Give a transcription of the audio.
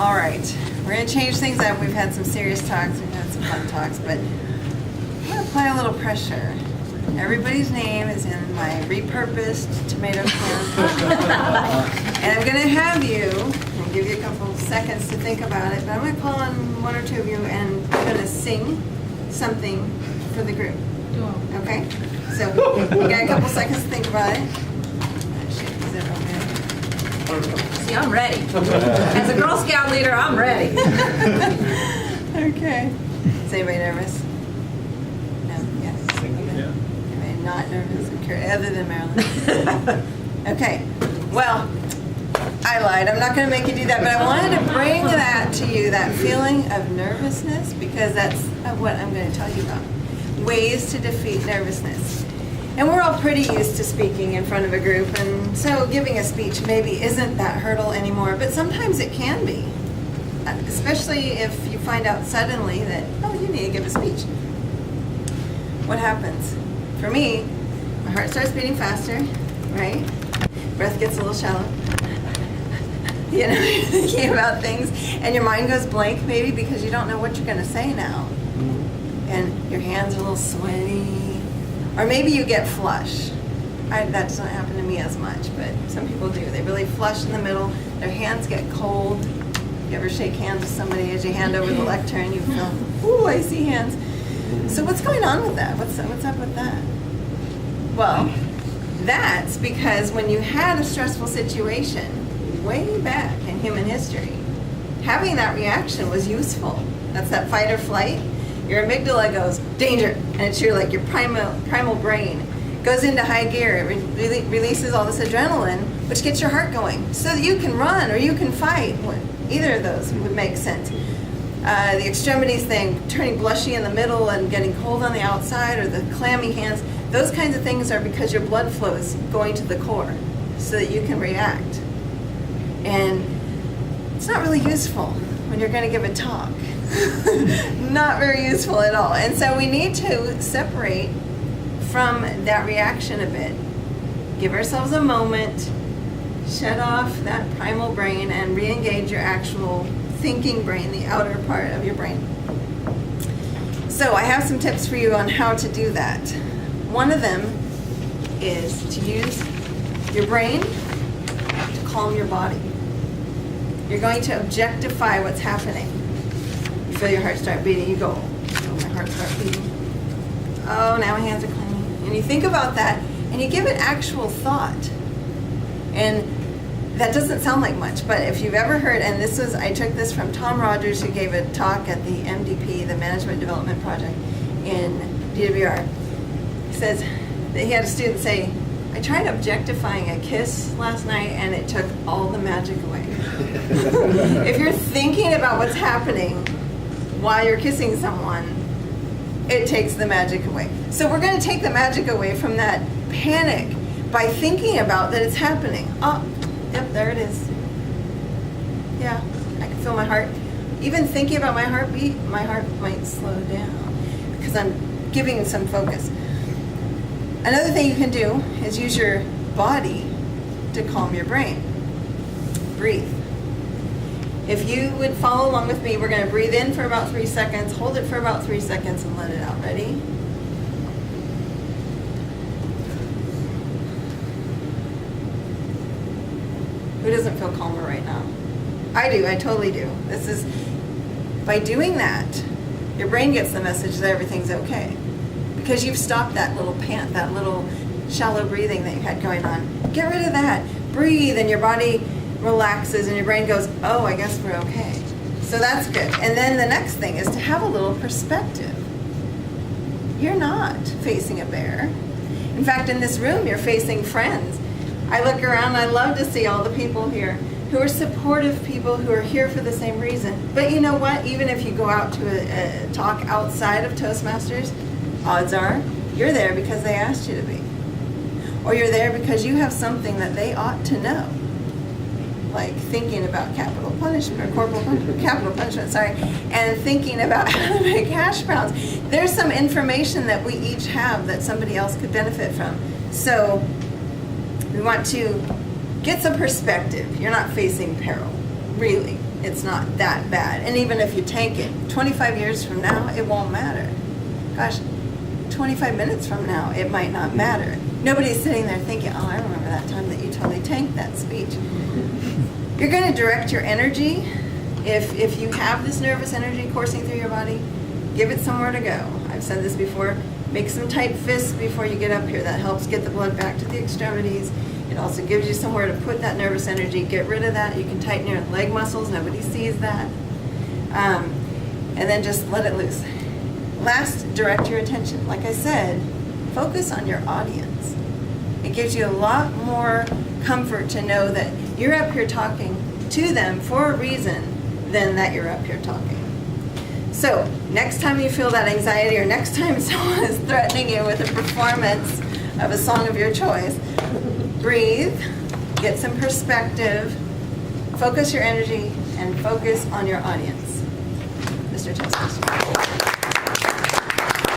All right, we're going to change things up. We've had some serious talks, we've had some fun talks, but I'm going to apply a little pressure. Everybody's name is in my repurposed tomato can. And I'm going to have you, I'll give you a couple seconds to think about it, but I'm going to call on one or two of you and we're going to sing something for the group. Okay? So you got a couple seconds to think about it. See, I'm ready. As a Girl Scout leader, I'm ready. Okay. Is anybody nervous? No? Yes? Okay. Yeah. Anybody not nervous? Okay. Other than Marilyn? Okay. Well, I lied. I'm not going to make you do that, but I wanted to bring that to you, that feeling of nervousness, because that's what I'm going to tell you about. Ways to defeat nervousness. And we're all pretty used to speaking in front of a group, and so giving a speech maybe isn't that hurdle anymore, but sometimes it can be. Especially if you find out suddenly that, oh, you need to give a speech. What happens? For me, my heart starts beating faster, right? Breath gets a little shallow. You know, you're thinking about things, and your mind goes blank maybe because you don't know what you're going to say now. And your hands are a little sweaty. Or maybe you get flush. That doesn't happen to me as much, but some people do. They really flush in the middle. Their hands get cold. You ever shake hands with somebody as you hand over the lectern? You feel, ooh, icy hands. So what's going on with that? What's up with that? Well, that's because when you had a stressful situation way back in human history, having that reaction was useful. That's that fight or flight. Your amygdala goes, danger, and it's your primal brain. Goes into high gear, it releases all this adrenaline, which gets your heart going, so that you can run or you can fight. Either of those would make sense. The extremities thing, turning blushy in the middle and getting cold on the outside, or the clammy hands, those kinds of things are because your blood flow is going to the core, so that you can react. And it's not really useful when you're going to give a talk. Not very useful at all. And so we need to separate from that reaction a bit. Give ourselves a moment, shut off that primal brain, and re-engage your actual thinking brain, the outer part of your brain. So I have some tips for you on how to do that. One of them is to use your brain to calm your body. You're going to objectify what's happening. You feel your heart start beating, you go, oh, my heart start beating. Oh, now my hands are clammy. And you think about that, and you give it actual thought. And that doesn't sound like much, but if you've ever heard, and I took this from Tom Rogers, who gave a talk at the MDP, the Management Development Project in DWR. He says that he had a student say, I tried objectifying a kiss last night and it took all the magic away. If you're thinking about what's happening while you're kissing someone, it takes the magic away. So we're going to take the magic away from that panic by thinking about that it's happening. Oh, yep, there it is. Yeah, I can feel my heart. Even thinking about my heartbeat, my heart might slow down because I'm giving some focus. Another thing you can do is use your body to calm your brain. Breathe. If you would follow along with me, we're going to breathe in for about 3 seconds, hold it for about 3 seconds, and let it out. Ready? Who doesn't feel calmer right now? I do. I totally do. By doing that, your brain gets the message that everything's okay. Because you've stopped that little pant, that little shallow breathing that you had going on. Get rid of that. Breathe, and your body relaxes, and your brain goes, oh, I guess we're okay. So that's good. And then the next thing is to have a little perspective. You're not facing a bear. In fact, in this room, you're facing friends. I look around, I love to see all the people here who are supportive people who are here for the same reason. But you know what? Even if you go out to a talk outside of Toastmasters, odds are you're there because they asked you to be. Or you're there because you have something that they ought to know. Like thinking about capital punishment, or capital punishment, and thinking about how to make hash browns. There's some information that we each have that somebody else could benefit from. So we want to get some perspective. You're not facing peril, really. it's not that bad. And even if you tank it, 25 years from now, it won't matter. Gosh, 25 minutes from now, it might not matter. Nobody's sitting there thinking, oh, I remember that time that you totally tanked that speech. You're going to direct your energy. If you have this nervous energy coursing through your body, give it somewhere to go. I've said this before. Make some tight fists before you get up here. That helps get the blood back to the extremities. It also gives you somewhere to put that nervous energy. Get rid of that. You can tighten your leg muscles. Nobody sees that. And then just let it loose. Last, direct your attention. Like I said, focus on your audience. It gives you a lot more comfort to know that you're up here talking to them for a reason than that you're up here talking. So next time you feel that anxiety, or next time someone is threatening you with a performance of a song of your choice, breathe, get some perspective, focus your energy, and focus on your audience. Mr. Toastmaster.